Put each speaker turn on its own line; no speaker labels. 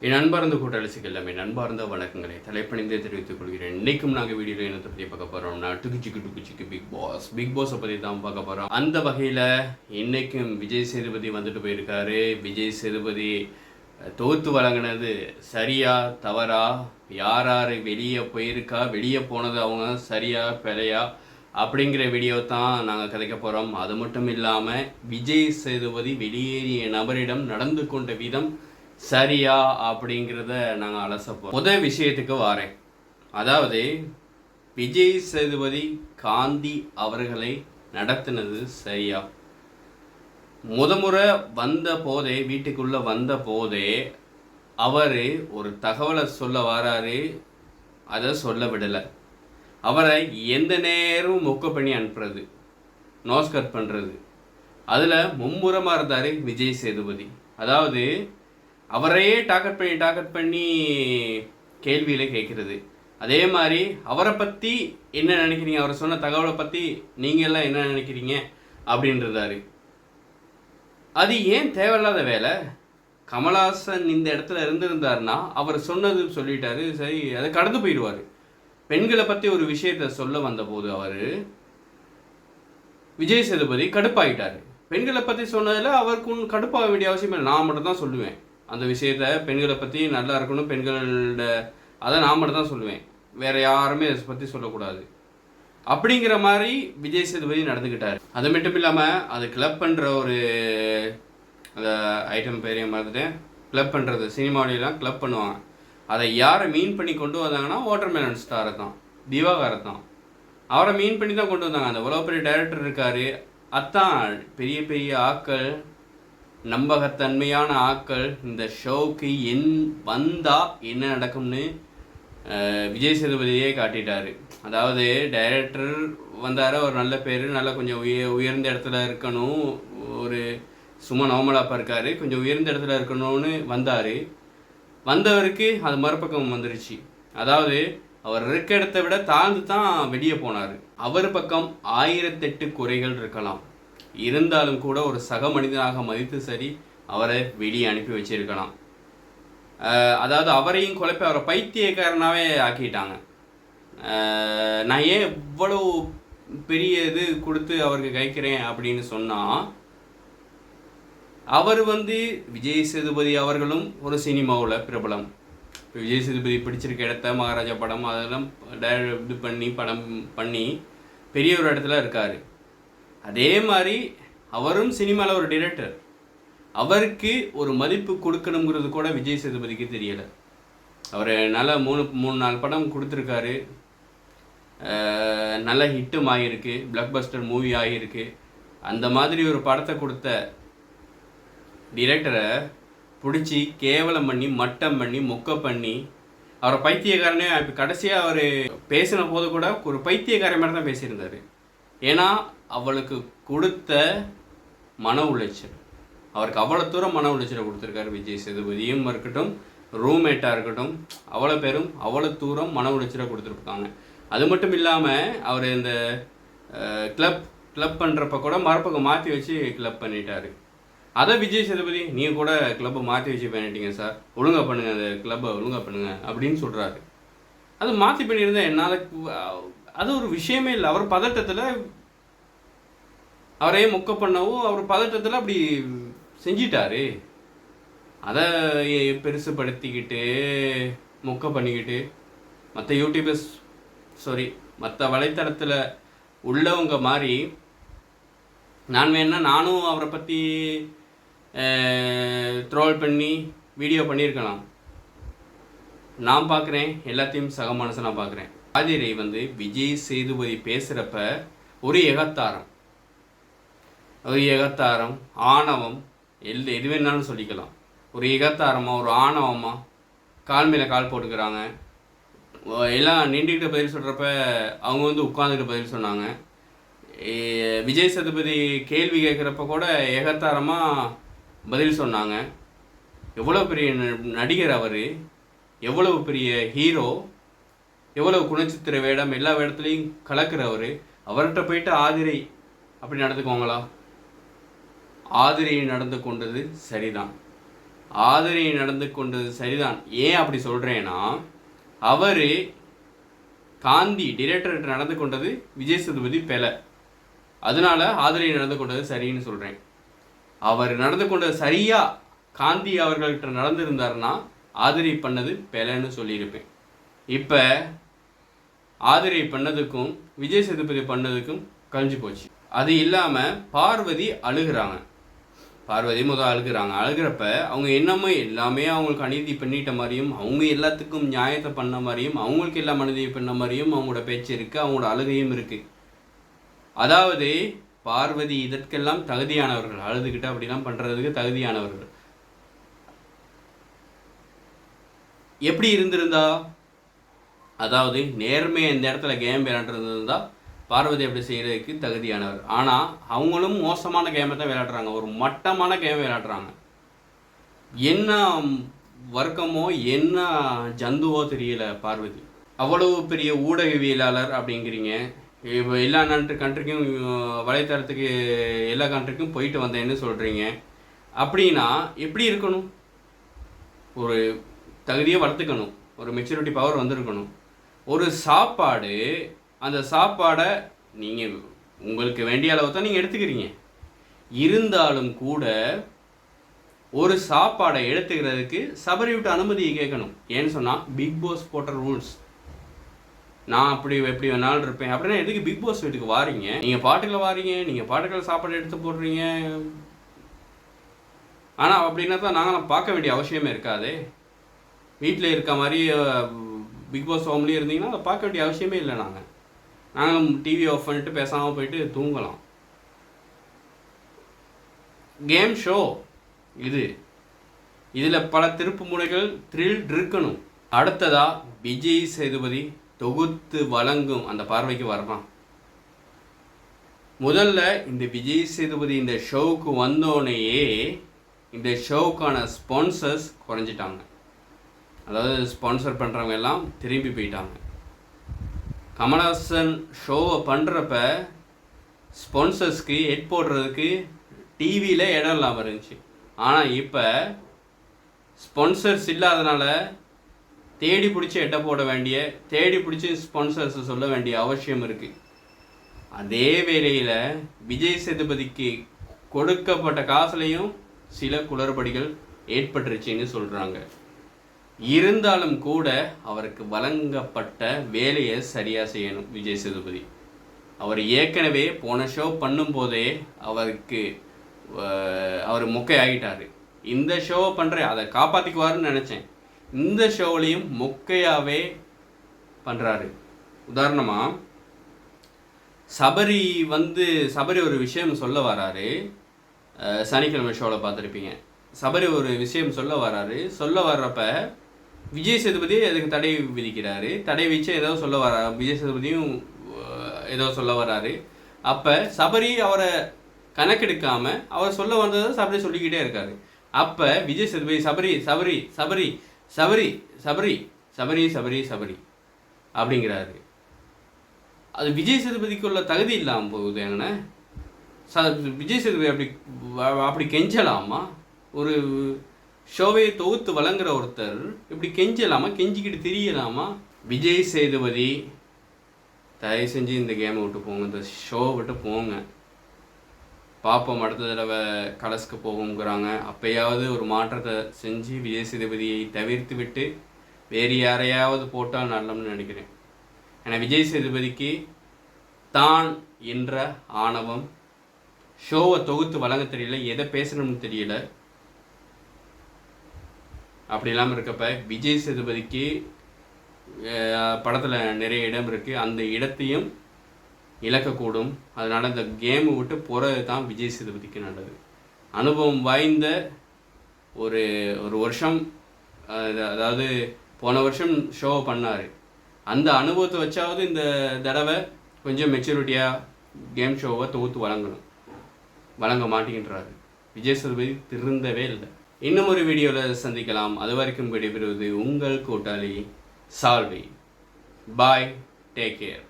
என் அன்பார்ந்த கூட்டாளிசிக்கு எல்லாமே அன்பார்ந்த வணக்கங்களை தலைப்பணிந்தே தெரிவித்துக் கொள்கிறேன். இன்றைக்கும் நாங்கள் வீடியோவில் என்னத்தை பற்றி பார்க்க போகிறோம்னா டுகுச்சிக்கு பிக் பாஸை பற்றி தான் பார்க்க போகிறோம். அந்த வகையில் இன்றைக்கும் விஜய் சேதுபதி வந்துட்டு போயிருக்காரு. விஜய் சேதுபதி தொகுத்து வழங்கினது சரியா தவறா, யார் யார் வெளியே போயிருக்கா, வெளியே போனது அவங்க சரியா பிழையா அப்படிங்கிற வீடியோ தான் நாங்கள் கதைக்க போகிறோம். அது மட்டும் இல்லாமல் விஜய் சேதுபதி வெளியேறிய நபரிடம் நடந்து கொண்ட விதம் சரியா அப்படிங்கிறத நாங்கள் அலசப்போம். முதல் விஷயத்துக்கு வாரேன். அதாவது விஜய் சேதுபதி காந்தி அவர்களை நடத்தினது சரியா? முறை வந்த போதே, வீட்டுக்குள்ளே வந்த போதே அவர் ஒரு தகவலை சொல்ல வராரு, அதை சொல்ல விடலை. அவரை எந்த நேரமும் மொக்க பண்ணி அனுப்புறது, நோஸ் கட் பண்ணுறது, அதில் மும்முரமாக இருந்தார் விஜய் சேதுபதி. அதாவது அவரையே டார்கெட் பண்ணி கேள்வியில கேட்குறது. அதே மாதிரி அவரை பற்றி என்ன நினைக்கிறீங்க, அவர் சொன்ன தகவலை பற்றி நீங்கள் எல்லாம் என்ன நினைக்கிறீங்க அப்படின்றதாரு. அது ஏன் தேவையில்லாத வேலை? கமல்ஹாசன் இந்த இடத்துல இருந்திருந்தாருன்னா அவர் சொன்னது சொல்லிட்டாரு, சரி, அதை கடந்து போயிடுவார். பெண்களை பற்றி ஒரு விஷயத்தை சொல்ல வந்தபோது அவர் விஜய் சேதுபதி கடுப்பாகிட்டார். பெண்களை பற்றி சொன்னதில் அவருக்கு கடுப்பாக வேண்டிய அவசியம் இல்லை. நான் மட்டும் தான் சொல்லுவேன் அந்த விஷயத்த. பெண்களை பற்றி நல்லா இருக்கணும், பெண்களோட அதை நான் மட்டும் தான் சொல்லுவேன், வேறு யாருமே அதை பற்றி சொல்லக்கூடாது அப்படிங்கிற மாதிரி விஜய் சேதுபதி நடந்துக்கிட்டார். அது மட்டும் இல்லாமல் அது கிளப் பண்ணுற ஒரு அந்த ஐட்டம் பேரையே மறந்துட்டேன். கிளப் பண்ணுறது, சினிமாவிலாம் கிளப் பண்ணுவாங்க. அதை யாரை மீன் பண்ணி கொண்டு வந்தாங்கன்னா வாட்டர்மெலன் ஸ்டாரை தான், திவாகரை தான். அவரை மீன் பண்ணி தான் கொண்டு வந்தாங்க. அந்த இவ்வளோ பெரிய டைரக்டர் இருக்கார். அத்தான் பெரிய பெரிய ஆக்கள், நம்பகத்தன்மையான ஆக்கள் இந்த ஷோவுக்கு வந்தால் என்ன நடக்கும்னு விஜய் சேதுபதியே காட்டிட்டார். அதாவது டைரக்டர் வந்தார், ஒரு நல்ல பேர், நல்லா கொஞ்சம் உயர்ந்த இடத்துல இருக்கணும், ஒரு சும்மா நார்மலாக இருக்கார், கொஞ்சம் உயர்ந்த இடத்துல இருக்கணும்னு வந்தார். வந்தவருக்கு அது மறுபக்கம் வந்துருச்சு. அதாவது அவர் இருக்க இடத்த விட தாழ்ந்து தான் வெளியே போனார். அவர் பக்கம் 1008 குறைகள் இருக்கலாம், இருந்தாலும் கூட ஒரு சக மனிதனாக மதித்து சரி அவரை வெளியே அனுப்பி வச்சிருக்கலாம். அதாவது அவரையும் குழப்பி அவரை பைத்தியக்காரனாகவே ஆக்கிட்டாங்க. நான் ஏன் இவ்வளோ பெரிய இது கொடுத்து அவருக்கு கைக்கிறேன் அப்படின்னு சொன்னால், அவர் விஜய் சேதுபதி அவர்களும் ஒரு சினிமாவில் பிரபலம். விஜய் சேதுபதி பிடிச்சிருக்க இடத்த மகாராஜா படம் அதெல்லாம் இது பண்ணி படம் பண்ணி பெரிய ஒரு இடத்துல இருக்கார். அதே மாதிரி அவரும் சினிமாவில் ஒரு டைரக்டர். அவருக்கு ஒரு மதிப்பு கொடுக்கணுங்கிறது கூட விஜய் சேதுபதிக்கு தெரியலை. அவர் நல்ல 3-4 படம் கொடுத்துருக்காரு, நல்ல ஹிட்டும் ஆகியிருக்கு, பிளாக் பஸ்டர் மூவி ஆகியிருக்கு. அந்த மாதிரி ஒரு படத்தை கொடுத்த டிரெக்டரை பிடிச்சி கேவலம் பண்ணி, மட்டம் பண்ணி, மொக்க பண்ணி, அவரை பைத்தியக்காரனே. இப்போ கடைசியாக அவர் பேசின போது கூட ஒரு பைத்தியக்காரன் மாதிரி தான் பேசியிருந்தார். ஏன்னா அவளுக்கு கொடுத்த மன உளைச்சல், அவருக்கு அவ்வளோ தூரம் மன உளைச்சலை கொடுத்துருக்காரு. விஜய் சேதுபதியும் இருக்கட்டும், ரூம்மேட்டாக இருக்கட்டும், அவ்வளோ பேரும் அவ்வளோ தூரம் மன உளைச்சலை கொடுத்துருக்காங்க. அது மட்டும் இல்லாமல் அவர் இந்த கிளப் பண்ணுறப்ப கூட மரப்பக்கம் மாற்றி வச்சு கிளப் பண்ணிட்டார். அதை விஜய் சேதுபதி, நீங்கள் கூட கிளப்பை மாற்றி வச்சு பண்ணிட்டீங்க சார், ஒழுங்காக பண்ணுங்கள், அந்த கிளப்பை ஒழுங்காக பண்ணுங்கள் அப்படின்னு சொல்கிறாரு. அது மாற்றி பண்ணியிருந்தேன் என்னால், அது ஒரு விஷயமே இல்லை. அவர் பதட்டத்தில் அவரே மொக்க பண்ணவும் அவர் பதட்டத்தில் அப்படி செஞ்சிட்டாரு. அதை பெருசுப்படுத்திக்கிட்டு மொக்க பண்ணிக்கிட்டு மற்ற யூடியூபர்ஸ் மற்ற வலைத்தளத்தில் உள்ளவங்க மாதிரி நானும் அவரை பற்றி ட்ரோல் பண்ணி வீடியோ பண்ணியிருக்கலாம். நான் பார்க்குறேன், எல்லாத்தையும் சக மனசை பார்க்குறேன். ஆதிரை விஜய் சேதுபதி பேசுகிறப்ப ஒரு எகத்தாரம், ஆணவம், எது வேணாலும் சொல்லிக்கலாம். ஒரு எகத்தாரமாக, ஒரு ஆணவமாக கால் மேலே கால் போட்டுக்கிறாங்க. எல்லாம் நின்றுக்கிட்ட பதில் சொல்கிறப்ப அவங்க உட்காந்துக்கிட்ட பதில் சொன்னாங்க. விஜய் சேதுபதி கேள்வி கேட்குறப்ப கூட எகத்தாரமாக பதில் சொன்னாங்க. எவ்வளோ பெரிய நடிகர் அவர், எவ்வளவு பெரிய ஹீரோ, எவ்வளவு குணச்சித்திர வேடம், எல்லா வேடத்துலையும் கலக்கிறவர். அவர்கிட்ட போயிட்டு ஆதிரை அப்படி நடந்துக்குவாங்களா? ஆதிரை நடந்து கொண்டது சரிதான். ஆதிரை நடந்து கொண்டது சரிதான். ஏன் அப்படி சொல்கிறேன்னா, அவர் காந்தி டிரெக்டர்கிட்ட நடந்து கொண்டது விஜய் சேதுபதி பெலை, அதனால ஆதிரை நடந்து கொண்டது சரின்னு சொல்கிறேன். அவர் நடந்து கொண்டது சரியாக காந்தி அவர்கள்ட்ட நடந்திருந்தாருன்னா ஆதிரை பண்ணது பெலைன்னு சொல்லியிருப்பேன். இப்போ ஆதிரை பண்ணதுக்கும் விஜய் சேதுபதி பண்ணதுக்கும் கழிஞ்சு போச்சு. அது இல்லாமல் பார்வதி அழுகிறாங்க. பார்வதி அழுகிறப்ப அவங்க என்னமோ எல்லாமே அவங்களுக்கு அநீதி பண்ணிட்ட மாதிரியும், அவங்க எல்லாத்துக்கும் நியாயத்தை பண்ண மாதிரியும், அவங்களுக்கு எல்லாம் அநீதி பண்ண மாதிரியும் அவங்களோட பேச்சு இருக்குது, அவங்களோட அழுகையும் இருக்குது. அதாவது பார்வதி இதற்கெல்லாம் தகுதியானவர்கள், அழுதுகிட்டு அப்படிலாம் பண்ணுறதுக்கு தகுதியானவர்கள். எப்படி இருந்திருந்தா, அதாவது நேர்மையை இந்த இடத்துல கேம் விளையாண்டுருந்தா பார்வதி அப்படி செய்கிறதுக்கு தகுதியானவர். ஆனால் அவங்களும் மோசமான கேமை தான் விளையாடுறாங்க, ஒரு மட்டமான கேம் விளையாடுறாங்க. என்ன வர்க்கமோ என்ன ஜந்துவோ தெரியல பார்வதி. அவ்வளவு பெரிய ஊடகவியலாளர் அப்படிங்கிறீங்க, இப்போ எல்லா கண்ட்ரிக்கும் வலைத்தளத்துக்கு எல்லா கண்ட்ரிக்கும் போயிட்டு வந்தேன்னு சொல்கிறீங்க. அப்படின்னா எப்படி இருக்கணும்? ஒரு தகுதியை வளர்த்துக்கணும், ஒரு மெச்சூரிட்டி பவர் வந்திருக்கணும். ஒரு சாப்பாடு, அந்த சாப்பாடை நீங்கள் உங்களுக்கு வேண்டிய அளவு தான் நீங்கள் எடுத்துக்கிறீங்க. இருந்தாலும் கூட ஒரு சாப்பாடை எடுத்துக்கிறதுக்கு சபரி விட்டு அனுமதியை கேட்கணும். ஏன்னு சொன்னால் பிக் பாஸ் போட்ட ரூல்ஸ். நான் அப்படி எப்படி வேணாலும் இருப்பேன் அப்படின்னா எதுக்கு பிக் பாஸ் வீட்டுக்கு வாரீங்க? நீங்கள் பாட்டுக்களை வாரீங்க, நீங்கள் பாட்டுக்களை சாப்பாடு எடுத்து போடுறீங்க. ஆனால் அப்படின்னா தான் நாங்களாம் பார்க்க வேண்டிய அவசியமே இருக்காது. வீட்டில் இருக்க மாதிரி பிக் பாஸ் ஹோம்லேயே இருந்தீங்கன்னா அதை பார்க்க வேண்டிய அவசியமே இல்லை. நாங்கள் டிவி ஆஃப் பண்ணிட்டு பேசாமல் போயிட்டு தூங்கலாம். கேம் ஷோ இதில் பல திருப்பு முனைகள் த்ரில் இருக்கணும். அடுத்ததா விஜய் சேதுபதி தொகுத்து வழங்கும் அந்த பார்வைக்கு வரலாம். முதல்ல இந்த விஜய் சேதுபதி இந்த ஷோவுக்கு வந்தோடனேயே இந்த ஷோவுக்கான ஸ்பான்சர்ஸ் குறைஞ்சிட்டாங்க. அதாவது ஸ்பான்சர் பண்ணுறவங்க எல்லாம் திரும்பி போயிட்டாங்க. கமல்ஹாசன் ஷோவை பண்ணுறப்ப ஸ்பான்சர்ஸ்க்கு ஹெட் போடுறதுக்கு டிவியில் இடம் இல்லாமல் இருந்துச்சு. ஆனால் இப்போ ஸ்பான்சர்ஸ் இல்லாதனால தேடி பிடிச்சி ஹெட்டை போட வேண்டிய, தேடி பிடிச்சி ஸ்பான்சர்ஸ் சொல்ல வேண்டிய அவசியம் இருக்குது. அதே வேளையில் விஜய் சேதுபதிக்கு கொடுக்கப்பட்ட காசுலையும் சில குளறுபடிகள் ஏற்பட்டுருச்சுன்னு சொல்கிறாங்க. இருந்தாலும் கூட அவருக்கு வழங்கப்பட்ட வேலையை சரியாக செய்யணும் விஜய் சேதுபதி. அவர் ஏற்கனவே போன ஷோ பண்ணும்போதே அவர் மொக்கை ஆகிட்டார். இந்த ஷோவை பண்ணுறேன் அதை காப்பாற்றிக்குவாருன்னு நினச்சேன். இந்த ஷோவிலையும் மொக்கையாகவே பண்ணுறாரு. உதாரணமாக சபரி ஒரு விஷயம் சொல்ல வராரு. சனிக்கிழமை ஷோவில் பார்த்துருப்பீங்க. சபரி ஒரு விஷயம் சொல்ல வர்றப்ப விஜய் சேதுபதி அதுக்கு தடை விதிக்கிறாரு. தடை வச்சு ஏதோ சொல்ல வர்றாரு, விஜய் சேதுபதியும் ஏதோ சொல்ல வர்றாரு. அப்போ சபரி அவரை கணக்கெடுக்காமல் அவர் சொல்ல வந்ததை சபரி சொல்லிக்கிட்டே இருக்காரு. அப்போ விஜய் சேதுபதி சபரி சபரி சபரி சபரி சபரி சபரி சபரி சபரி அப்படிங்கிறாரு. அது விஜய் சேதுபதிக்குள்ள தகுதி இல்லாமல் போகுது. எங்கண்ணே விஜய் சேதுபதி அப்படி கெஞ்சலாமா? ஒரு ஷோவை தொகுத்து வழங்குற ஒருத்தர் இப்படி கெஞ்சலாமா? கெஞ்சிக்கிட்டு தெரியலாமா? விஜய் சேதுபதி தயவு செஞ்சு இந்த கேமை விட்டு போங்க, இந்த ஷோவை விட்டு போங்க. பார்ப்போம், அடுத்த தடவை கலஸ்க்கு போகுங்கிறாங்க. அப்போயாவது ஒரு மாற்றத்தை செஞ்சு விஜய் சேதுபதியை தவிர்த்து விட்டு வேறு யாரையாவது போட்டால் நல்லம்னு நினைக்கிறேன். ஏன்னா விஜய் சேதுபதிக்கு தான் என்ற ஆணவம், ஷோவை தொகுத்து வழங்க தெரியல, எதை பேசணும்னு தெரியல. அப்படி இல்லாமல் இருக்கப்ப விஜய் சேதுபதிக்கு படத்தில் நிறைய இடம் இருக்குது, அந்த இடத்தையும் இழக்கக்கூடும். அதனால் இந்த கேமை விட்டு போகிறது தான் விஜய் சேதுபதிக்கு நல்லது. அனுபவம் வாய்ந்த ஒரு வருஷம், அதாவது போன வருஷம் ஷோவை பண்ணார். அந்த அனுபவத்தை வச்சாவது இந்த தடவை கொஞ்சம் மெச்சூரிட்டியாக கேம் ஷோவை தொகுத்து வழங்க மாட்டேங்கின்றாரு. விஜய் சேதுபதி திருந்தவே இல்லை. இன்னும் ஒரு வீடியோவில் சந்திக்கலாம். அது வரைக்கும் விடைபெறுவது உங்கள் கூட்டாளி சால்வி. பாய், டேக் கேர்.